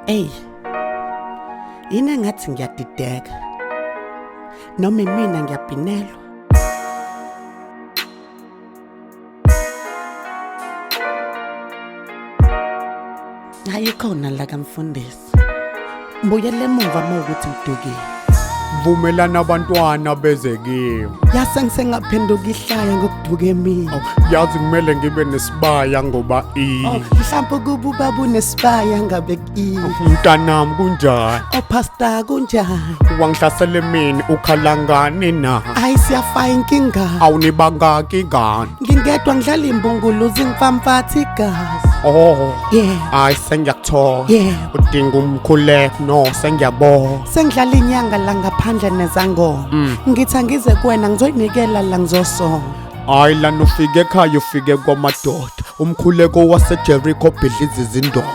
Ey, yini engathi ngiyadideka noma mina ngiyabhinelwa. Ayikhona la kaMfundisi. Mbuyele emuva mawukuthi ngidukile. Vumelana abantwana beze kimi. Yase ngisengaphenduka ihlaya ngokuduka emini. Yazi kumele ngibe nesibaya ngoba Mhlawumbe kuba ubaba unesibaya ngabe kini. mntanami kunjani? Pastor kunjani? Wangihlasela emini ukhala ngani na? Ayi siyafaya inkinga. Awunibangaki ngani? Ngingedwa ngidlala imbunguluzi ngiphampatha igazi. Yeah. Hayi sengiyakuthola. Yeah. Udinga umkhuleko no sengiyabona. Sengidlala inyanga la ngaphandle nezangoma. Ngithi angize kuwena ngizoyinikela la ngizosonga. Hayi lana ufike ekhaya ufike kwamadoda. Umkhuleko waseJericho bhidliza izindoda.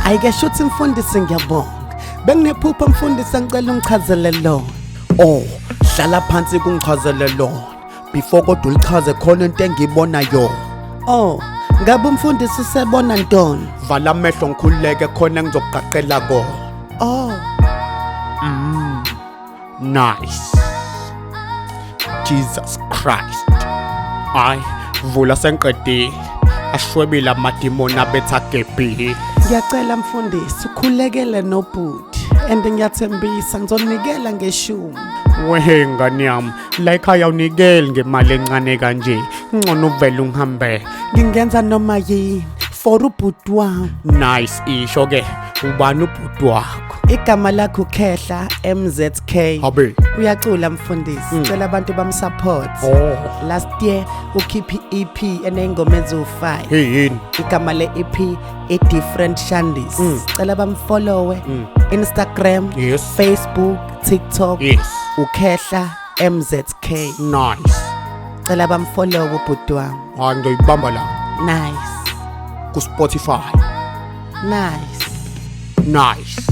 Ayike shuthi Mfundisi ngiyabonga. Benginephupha Mfundisi ngicela ungichazele lona. Hlala phansi kungichazele lona. Before kodwa ulichaze khona into engibona yona. Ngabe Mfundisi usebona ntoni? Vala amehlo ngikhuleke khona ngizokugaqela kona. Nice. Jesus Christ. Ay, vula senqedile. Ashwebile amadimoni abetha gebhile. Ngiyacela Mfundisi ukhulekele nobhuti and ngiyathembisa ngizonikela ngeshumi. Ngani yami, la ekhaya unikeli ngemali encane kanje. Ngcono uvele ungihambele. Ngingenza noma yini for ubhuti wami. Nice isho ke. Ubani ubhuti wakho? Igama lakho Khehla MZK. Habe. Uyacula Mfundisi. Cela abantu bamsupport. Last year ukhiphi EP enengoma ezo5. Yini? Igama le EP different Shandis. Cela bamfollowe Instagram, Yes. Facebook, TikTok. Yes. Ukhehla MZK. Nice. Cela bamfollowe ubhuti wami. Hayi ngizoyibamba la Nice. ku Spotify. Nice. Nice.